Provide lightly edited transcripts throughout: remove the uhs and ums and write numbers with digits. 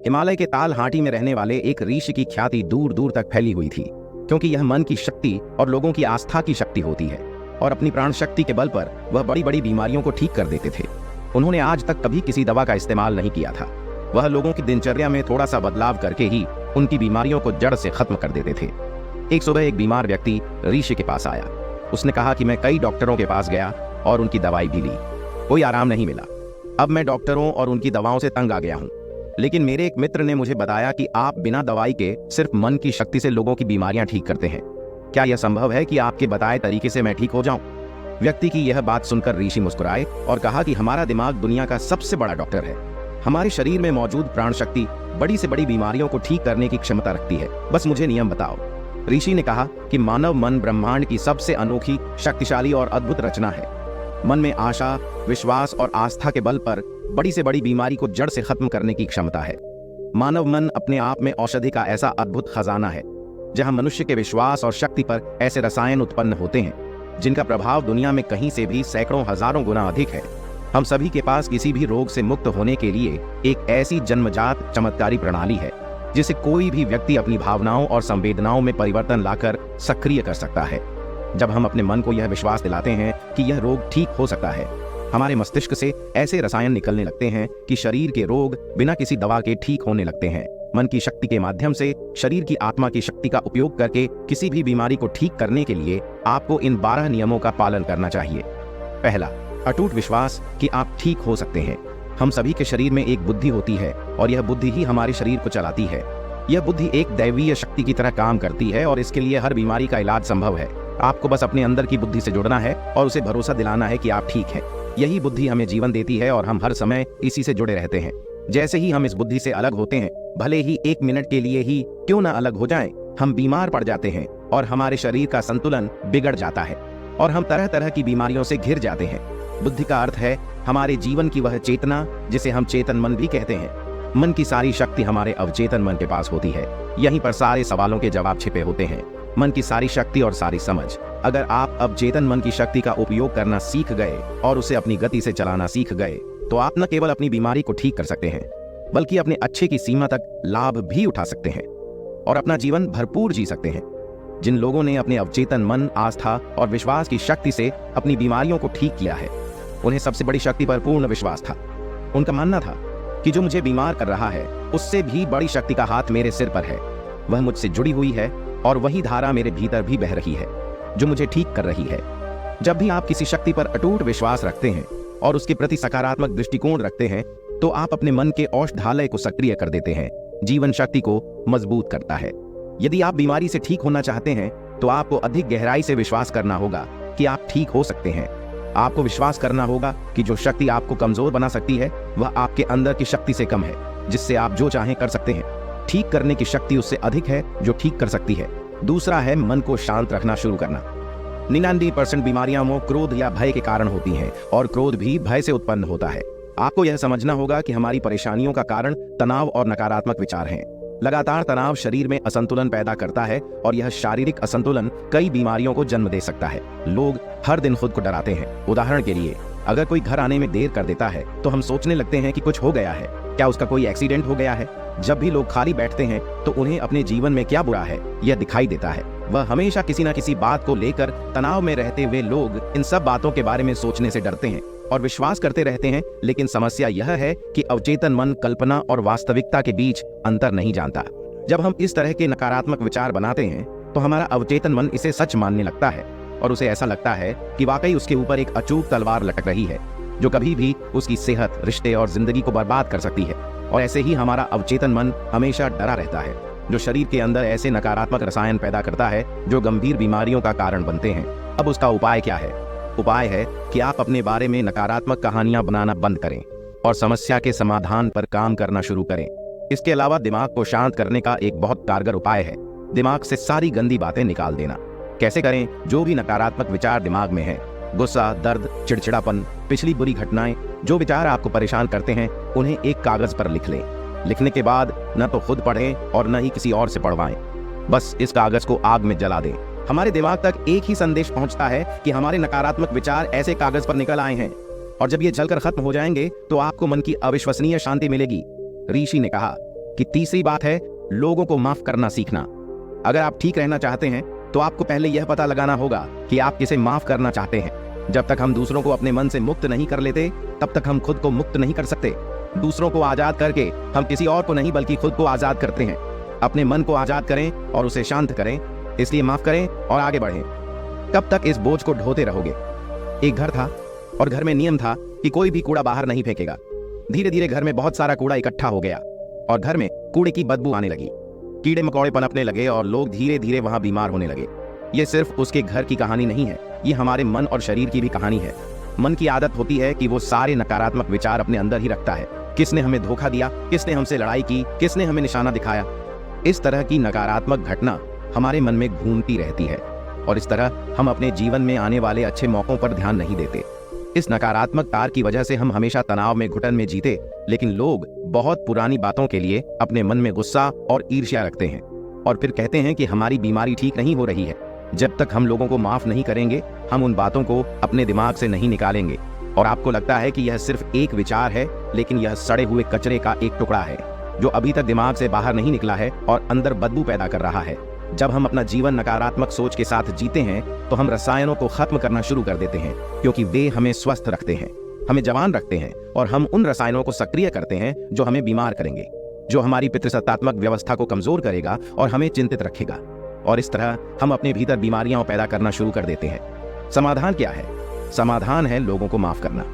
हिमालय के ताल हाटी में रहने वाले एक ऋषि की ख्याति दूर दूर तक फैली हुई थी, क्योंकि यह मन की शक्ति और लोगों की आस्था की शक्ति होती है और अपनी प्राण शक्ति के बल पर वह बड़ी बड़ी बीमारियों को ठीक कर देते थे। उन्होंने आज तक कभी किसी दवा का इस्तेमाल नहीं किया था। वह लोगों की दिनचर्या में थोड़ा सा बदलाव करके ही उनकी बीमारियों को जड़ से खत्म कर देते थे। एक सुबह एक बीमार व्यक्ति ऋषि के पास आया। उसने कहा कि मैं कई डॉक्टरों के पास गया और उनकी दवाई भी ली, कोई आराम नहीं मिला। अब मैं डॉक्टरों और उनकी दवाओं से तंग आ गया हूँ, लेकिन मेरे एक मित्र ने मुझे बताया कि आप बिना दवाई के सिर्फ मन की शक्ति से लोगों की बीमारियां ठीक करते हैं। क्या यह संभव है कि आपके बताए तरीके से मैं ठीक हो जाऊं? व्यक्ति की यह बात सुनकर ऋषि मुस्कुराए और कहा कि हमारा दिमाग दुनिया का सबसे बड़ा डॉक्टर है। हमारे शरीर में मौजूद प्राण शक्ति बड़ी से बड़ी बीमारियों को ठीक करने की क्षमता रखती है, बस मुझे नियम बताओ। ऋषि ने कहा कि मानव मन ब्रह्मांड की सबसे अनोखी, शक्तिशाली और अद्भुत रचना है। मन में आशा, विश्वास और आस्था के बल पर बड़ी से बड़ी बीमारी को जड़ से खत्म करने की क्षमता है। मानव मन अपने आप में औषधि का ऐसा अद्भुत खजाना है, जहां मनुष्य के विश्वास और शक्ति पर ऐसे रसायन उत्पन्न होते हैं जिनका प्रभाव दुनिया में कहीं से भी सैकड़ों हजारों गुना अधिक है। हम सभी के पास किसी भी रोग से मुक्त होने के लिए एक ऐसी जन्मजात चमत्कारी प्रणाली है जिसे कोई भी व्यक्ति अपनी भावनाओं और संवेदनाओं में परिवर्तन लाकर सक्रिय कर सकता है। जब हम अपने मन को यह विश्वास दिलाते हैं कि यह रोग ठीक हो सकता है, हमारे मस्तिष्क से ऐसे रसायन निकलने लगते हैं कि शरीर के रोग बिना किसी दवा के ठीक होने लगते हैं। मन की शक्ति के माध्यम से शरीर की आत्मा की शक्ति का उपयोग करके किसी भी बीमारी को ठीक करने के लिए आपको इन 12 नियमों का पालन करना चाहिए। पहला, अटूट विश्वास कि आप ठीक हो सकते हैं। हम सभी के शरीर में एक बुद्धि होती है और यह बुद्धि ही हमारे शरीर को चलाती है। यह बुद्धि एक दैवीय शक्ति की तरह काम करती है और इसके लिए हर बीमारी का इलाज संभव है। आपको बस अपने अंदर की बुद्धि से जुड़ना है और उसे भरोसा दिलाना है कि आप ठीक हैं। यही बुद्धि हमें जीवन देती है और हम हर समय इसी से जुड़े रहते हैं। जैसे ही हम इस बुद्धि से अलग होते हैं, भले ही 1 मिनट के लिए ही क्यों ना अलग हो जाएं, हम बीमार पड़ जाते हैं और हमारे शरीर का संतुलन बिगड़ जाता है और हम तरह तरह की बीमारियों से घिर जाते हैं। बुद्धि का अर्थ है हमारे जीवन की वह चेतना जिसे हम चेतन मन भी कहते हैं। मन की सारी शक्ति हमारे अवचेतन मन के पास होती है। यहीं पर सारे सवालों के जवाब छिपे होते हैं। मन की सारी शक्ति और सारी समझ। अगर आप अवचेतन मन की शक्ति का उपयोग करना सीख गए और उसे अपनी गति से चलाना सीख गए, तो आप न केवल अपनी बीमारी को ठीक कर सकते हैं, बल्कि अपने अच्छे की सीमा तक लाभ भी उठा सकते हैं और अपना जीवन भरपूर जी सकते हैं। जिन लोगों ने अपने अवचेतन मन, आस्था और विश्वास की शक्ति से अपनी बीमारियों को ठीक किया है, उन्हें सबसे बड़ी शक्ति पर पूर्ण विश्वास था। उनका मानना था कि जो मुझे बीमार कर रहा है, उससे भी बड़ी शक्ति का हाथ मेरे सिर पर है। वह मुझसे जुड़ी हुई है और वही धारा मेरे भीतर भी बह रही है जो मुझे ठीक कर रही है। जब भी आप किसी शक्ति पर अटूट विश्वास रखते हैं और उसके प्रति सकारात्मक दृष्टिकोण रखते हैं, तो आप अपने मन के औषधालय को सक्रिय कर देते हैं। जीवन शक्ति को मजबूत करता है। यदि आप बीमारी से ठीक होना चाहते हैं, तो आपको अधिक गहराई से विश्वास करना होगा कि आप ठीक हो सकते हैं। आपको विश्वास करना होगा कि जो शक्ति आपको कमजोर बना सकती है, वह आपके अंदर की शक्ति से कम है, जिससे आप जो चाहें कर सकते हैं। ठीक करने की शक्ति उससे अधिक है जो ठीक कर सकती है। दूसरा है मन को शांत रखना शुरू करना। 99% बीमारियां वो क्रोध या भय के कारण होती हैं और क्रोध भी भय से उत्पन्न होता है। आपको यह समझना होगा कि हमारी परेशानियों का कारण तनाव और नकारात्मक विचार हैं। लगातार तनाव शरीर में असंतुलन पैदा करता है और यह शारीरिक असंतुलन कई बीमारियों को जन्म दे सकता है। लोग हर दिन खुद को डराते हैं। उदाहरण के लिए, अगर कोई घर आने में देर कर देता है तो हम सोचने लगते हैं कि कुछ हो गया है, क्या उसका कोई एक्सीडेंट हो गया है। जब भी लोग खाली बैठते हैं तो उन्हें अपने जीवन में क्या बुरा है यह दिखाई देता है। वह हमेशा किसी न किसी बात को लेकर तनाव में रहते हुए लोग इन सब बातों के बारे में सोचने से डरते हैं और विश्वास करते रहते हैं। लेकिन समस्या यह है कि अवचेतन मन कल्पना और वास्तविकता के बीच अंतर नहीं जानता। जब हम इस तरह के नकारात्मक विचार बनाते हैं तो हमारा अवचेतन मन इसे सच मानने लगता है और उसे ऐसा लगता है कि वाकई उसके ऊपर एक अचूक तलवार लटक रही है जो कभी भी उसकी सेहत, रिश्ते और जिंदगी को बर्बाद कर सकती है। और ऐसे ही हमारा अवचेतन मन हमेशा डरा रहता है, जो शरीर के अंदर ऐसे नकारात्मक रसायन पैदा करता है जो गंभीर बीमारियों का कारण बनते हैं। अब उसका उपाय क्या है? उपाय है कि आप अपने बारे में नकारात्मक कहानियां बनाना बंद करें और समस्या के समाधान पर काम करना शुरू करें। इसके अलावा दिमाग को शांत करने का एक बहुत कारगर उपाय है दिमाग से सारी गंदी बातें निकाल देना। कैसे करें? जो भी नकारात्मक विचार दिमाग में है, गुस्सा, दर्द, चिड़चिड़ापन, पिछली बुरी घटनाएं, जो विचार आपको परेशान करते हैं, उन्हें एक कागज पर लिख लें। लिखने के बाद न तो खुद पढ़ें और न ही किसी और से पढ़वाएं। बस इस कागज को आग में जला दें। हमारे दिमाग तक एक ही संदेश पहुंचता है कि हमारे नकारात्मक विचार ऐसे कागज पर निकल आए हैं और जब ये जलकर खत्म हो जाएंगे तो आपको मन की अविश्वसनीय शांति मिलेगी। ऋषि ने कहा कि तीसरी बात है लोगों को माफ करना सीखना। अगर आप ठीक रहना चाहते हैं तो आपको पहले यह पता लगाना होगा कि आप किसे माफ करना चाहते हैं। जब तक हम दूसरों को अपने मन से मुक्त नहीं कर लेते तब तक हम खुद को मुक्त नहीं कर सकते। दूसरों को आजाद करके हम किसी और को नहीं बल्कि खुद को आजाद करते हैं। अपने मन को आजाद करें और उसे शांत करें। इसलिए माफ करें और आगे बढ़ें। कब तक इस बोझ को ढोते रहोगे? एक घर था और घर में नियम था कि कोई भी कूड़ा बाहर नहीं फेंकेगा। धीरे धीरे घर में बहुत सारा कूड़ा इकट्ठा हो गया और घर में कूड़े की बदबू आने लगी। कीड़े मकोड़े पनपने लगे और लोग धीरे धीरे वहां बीमार होने लगे। ये सिर्फ उसके घर की कहानी नहीं है, ये हमारे मन और शरीर की भी कहानी है। मन की आदत होती है कि वो सारे नकारात्मक विचार अपने अंदर ही रखता है। किसने हमें धोखा दिया, किसने हमसे लड़ाई की, किसने हमें निशाना दिखाया। इस तरह की नकारात्मक घटना हमारे मन में घूमती रहती है और इस तरह हम अपने जीवन में आने वाले अच्छे मौकों पर ध्यान नहीं देते। इस नकारात्मक तार की वजह से हम हमेशा तनाव में घुटन में जीते। लेकिन लोग बहुत पुरानी बातों के लिए अपने मन में गुस्सा और ईर्ष्या रखते हैं और फिर कहते हैं कि हमारी बीमारी ठीक नहीं हो रही है। जब तक हम लोगों को माफ नहीं करेंगे हम उन बातों को अपने दिमाग से नहीं निकालेंगे। और आपको लगता है कि यह सिर्फ एक विचार है, लेकिन यह सड़े हुए कचरे का एक टुकड़ा है जो अभी तक दिमाग से बाहर नहीं निकला है और अंदर बदबू पैदा कर रहा है। जब हम अपना जीवन नकारात्मक सोच के साथ जीते हैं तो हम रसायनों को खत्म करना शुरू कर देते हैं, क्योंकि वे हमें स्वस्थ रखते हैं, हमें जवान रखते हैं। और हम उन रसायनों को सक्रिय करते हैं जो हमें बीमार करेंगे, जो हमारी पितृसत्तात्मक व्यवस्था को कमजोर करेगा और हमें चिंतित रखेगा। और इस तरह हम अपने भीतर बीमारियां पैदा करना शुरू कर देते हैं। समाधान क्या है? समाधान है लोगों को माफ करना।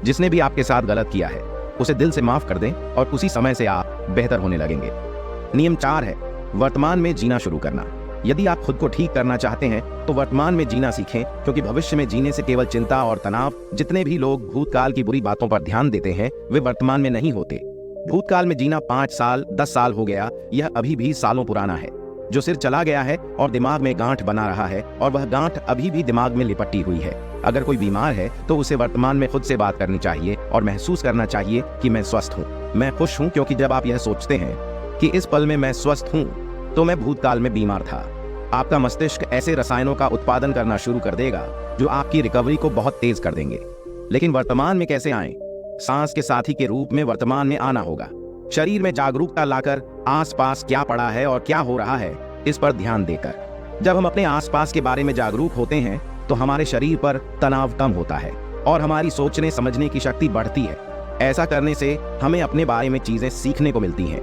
जिसने भी आपके साथ गलत किया है उसे दिल से माफ कर दें और उसी समय से आप बेहतर होने लगेंगे। नियम 4 है वर्तमान में जीना शुरू करना। यदि आप खुद को ठीक करना चाहते हैं तो वर्तमान में जीना सीखें, क्योंकि भविष्य में जीने से केवल चिंता और तनाव। जितने भी लोग भूतकाल की बुरी बातों पर ध्यान देते हैं वे वर्तमान में नहीं होते। भूतकाल में जीना 5 साल 10 साल हो गया, यह अभी भी सालों पुराना है। जो सिर चला गया है और दिमाग में गांठ बना रहा है और वह गांठ अभी भी दिमाग में लिपटी हुई है। अगर कोई बीमार है तो उसे वर्तमान में खुद से बात करनी चाहिए और महसूस करना चाहिए कि मैं स्वस्थ हूँ, मैं खुश हूँ। क्योंकि जब आप यह सोचते हैं कि इस पल में मैं स्वस्थ हूँ तो मैं भूतकाल में बीमार था, आपका मस्तिष्क ऐसे रसायनों का उत्पादन करना शुरू कर देगा जो आपकी रिकवरी को बहुत तेज कर देंगे। लेकिन वर्तमान में कैसे आएं? सांस के साथी के रूप में वर्तमान में आना होगा। शरीर में जागरूकता लाकर आसपास क्या पड़ा है और क्या हो रहा है इस पर ध्यान देकर। जब हम अपने आसपास के बारे में जागरूक होते हैं तो हमारे शरीर पर तनाव कम होता है और हमारी सोचने समझने की शक्ति बढ़ती है। ऐसा करने से हमें अपने बारे में चीजें सीखने को मिलती हैं।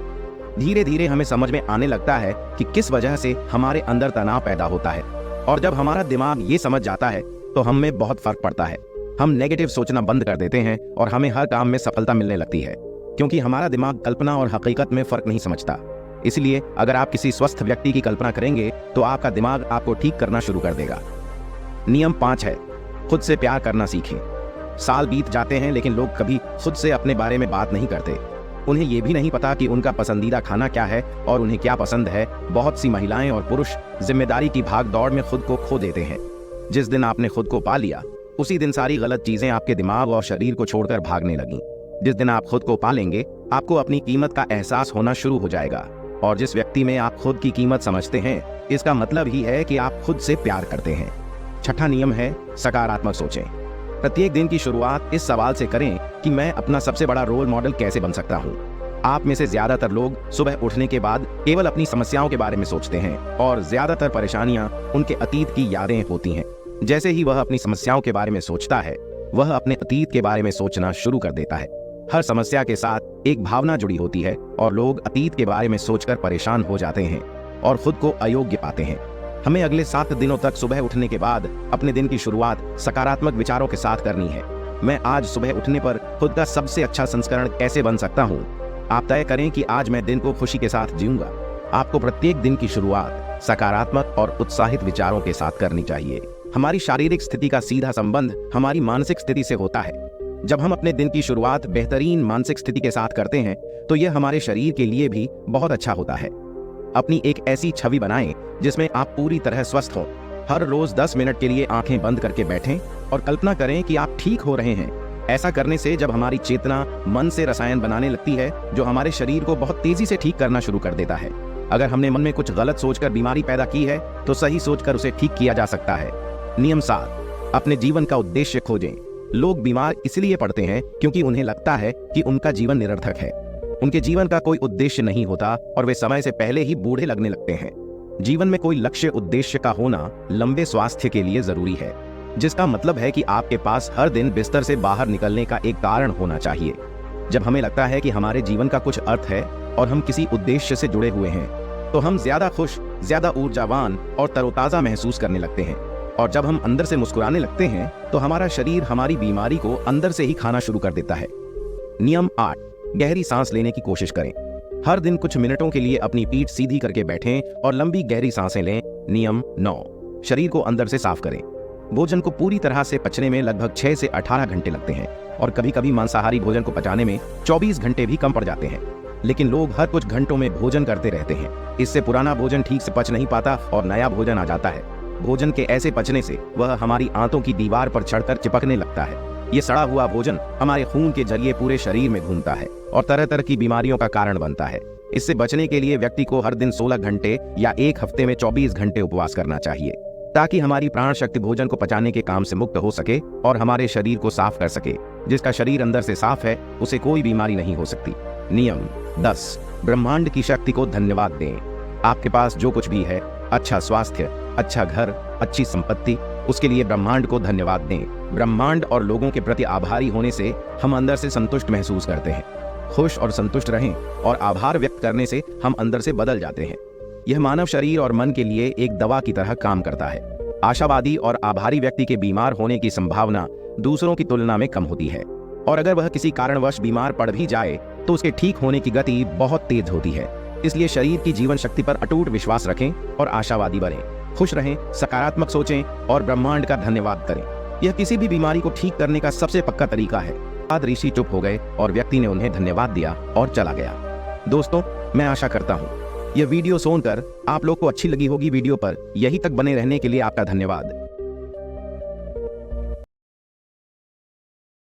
धीरे धीरे हमें समझ में आने लगता है कि किस वजह से हमारे अंदर तनाव पैदा होता है। और जब हमारा दिमाग ये समझ जाता है तो हम में बहुत फर्क पड़ता है। हम नेगेटिव सोचना बंद कर देते हैं और हमें हर काम में सफलता मिलने लगती है, क्योंकि हमारा दिमाग कल्पना और हकीकत में फर्क नहीं समझता। इसलिए अगर आप किसी स्वस्थ व्यक्ति की कल्पना करेंगे तो आपका दिमाग आपको ठीक करना शुरू कर देगा। नियम 5 है खुद से प्यार करना सीखें। साल बीत जाते हैं लेकिन लोग कभी खुद से अपने बारे में बात नहीं करते। उन्हें यह भी नहीं पता कि उनका पसंदीदा खाना क्या है और उन्हें क्या पसंद है। बहुत सी महिलाएं और पुरुष जिम्मेदारी की भाग दौड़ में खुद को खो देते हैं। जिस दिन आपने खुद को पा लिया उसी दिन सारी गलत चीजें आपके दिमाग और शरीर को छोड़कर भागने लगीं। जिस दिन आप खुद को पा लेंगे आपको अपनी कीमत का एहसास होना शुरू हो जाएगा। और जिस व्यक्ति में आप खुद की कीमत समझते हैं इसका मतलब ही है कि आप खुद से प्यार करते हैं। छठा नियम है सकारात्मक सोचें। प्रत्येक दिन की शुरुआत इस सवाल से करें कि मैं अपना सबसे बड़ा रोल मॉडल कैसे बन सकता हूँ। आप में से ज्यादातर लोग सुबह उठने के बाद केवल अपनी समस्याओं के बारे में सोचते हैं और ज्यादातर परेशानियां उनके अतीत की यादें होती हैं। जैसे ही वह अपनी समस्याओं के बारे में सोचता है वह अपने अतीत के बारे में सोचना शुरू कर देता है। हर समस्या के साथ एक भावना जुड़ी होती है और लोग अतीत के बारे में सोचकर परेशान हो जाते हैं और खुद को अयोग्य पाते हैं। हमें अगले 7 दिनों तक सुबह उठने के बाद अपने दिन की शुरुआत सकारात्मक विचारों के साथ करनी है। मैं आज सुबह उठने पर खुद का सबसे अच्छा संस्करण कैसे बन सकता हूँ। आप तय करें कि आज मैं दिन को खुशी के साथ जीऊंगा। आपको प्रत्येक दिन की शुरुआत सकारात्मक और उत्साहित विचारों के साथ करनी चाहिए। हमारी शारीरिक स्थिति का सीधा संबंध हमारी मानसिक स्थिति से होता है। जब हम अपने दिन की शुरुआत बेहतरीन मानसिक स्थिति के साथ करते हैं तो यह हमारे शरीर के लिए भी बहुत अच्छा होता है। अपनी एक ऐसी छवि बनाएं जिसमें आप पूरी तरह स्वस्थ हों। हर रोज 10 मिनट के लिए आंखें बंद करके बैठें और कल्पना करें कि आप ठीक हो रहे हैं। ऐसा करने से जब हमारी चेतना मन से रसायन बनाने लगती है जो हमारे शरीर को बहुत तेजी से ठीक करना शुरू कर देता है। अगर हमने मन में कुछ गलत सोचकर बीमारी पैदा की है तो सही सोचकर उसे ठीक किया जा सकता है। नियम 7 अपने जीवन का उद्देश्य खोजें। लोग बीमार इसलिए पड़ते हैं क्योंकि उन्हें लगता है कि उनका जीवन निरर्थक है। उनके जीवन का कोई उद्देश्य नहीं होता और वे समय से पहले ही बूढ़े लगने लगते हैं। जीवन में कोई लक्ष्य उद्देश्य का होना लंबे स्वास्थ्य के लिए जरूरी है, जिसका मतलब है कि आपके पास हर दिन बिस्तर से बाहर निकलने का एक कारण होना चाहिए। जब हमें लगता है कि हमारे जीवन का कुछ अर्थ है और हम किसी उद्देश्य से जुड़े हुए हैं, तो हम ज्यादा खुश, ज्यादा ऊर्जावान और तरोताजा महसूस करने लगते हैं। और जब हम अंदर से मुस्कुराने लगते हैं तो हमारा शरीर हमारी बीमारी को अंदर से ही खाना शुरू कर देता है। नियम 8, गहरी सांस लेने की कोशिश करें। हर दिन कुछ मिनटों के लिए अपनी पीठ सीधी करके बैठें और लंबी गहरी सांसें लें। नियम 9, शरीर को अंदर से साफ करें। भोजन को पूरी तरह से पचने में लगभग 6 से 18 घंटे लगते हैं और कभी कभी मांसाहारी भोजन को पचाने में 24 घंटे भी कम पड़ जाते हैं। लेकिन लोग हर कुछ घंटों में भोजन करते रहते हैं। इससे पुराना भोजन ठीक से पच नहीं पाता और नया भोजन आ जाता है। भोजन के ऐसे पचने से वह हमारी आंतों की दीवार पर चढ़कर चिपकने लगता है। ये सड़ा हुआ भोजन हमारे खून के जरिए पूरे शरीर में घूमता है और तरह तरह की बीमारियों का कारण बनता है। इससे बचने के लिए व्यक्ति को हर दिन 16 घंटे या एक हफ्ते में 24 घंटे उपवास करना चाहिए, ताकि हमारी प्राण शक्ति भोजन को पचाने के काम से मुक्त हो सके और हमारे शरीर को साफ कर सके। जिसका शरीर अंदर से साफ है उसे कोई बीमारी नहीं हो सकती। नियम 10, ब्रह्मांड की शक्ति को धन्यवाद दें। आपके पास जो कुछ भी है, अच्छा स्वास्थ्य, अच्छा घर, अच्छी संपत्ति, उसके लिए ब्रह्मांड को धन्यवाद दें। ब्रह्मांड और लोगों के प्रति आभारी होने से हम अंदर से संतुष्ट महसूस करते हैं। खुश और संतुष्ट रहें और आभार व्यक्त करने से हम अंदर से बदल जाते हैं। यह मानव शरीर और मन के लिए एक दवा की तरह काम करता है। आशावादी और आभारी व्यक्ति के बीमार होने की संभावना दूसरों की तुलना में कम होती है, और अगर वह किसी कारणवश बीमार पड़ भी जाए तो उसके ठीक होने की गति बहुत तेज होती है। इसलिए शरीर की जीवन शक्ति पर अटूट विश्वास रखें और आशावादी बनें। खुश रहें, सकारात्मक सोचें और ब्रह्मांड का धन्यवाद करें। यह किसी भी बीमारी को ठीक करने का सबसे पक्का तरीका है। बाद ऋषि चुप हो गए और व्यक्ति ने उन्हें धन्यवाद दिया और चला गया। दोस्तों, मैं आशा करता हूँ यह वीडियो सुनकर आप लोग को अच्छी लगी होगी। वीडियो पर यहीं तक बने रहने के लिए आपका धन्यवाद।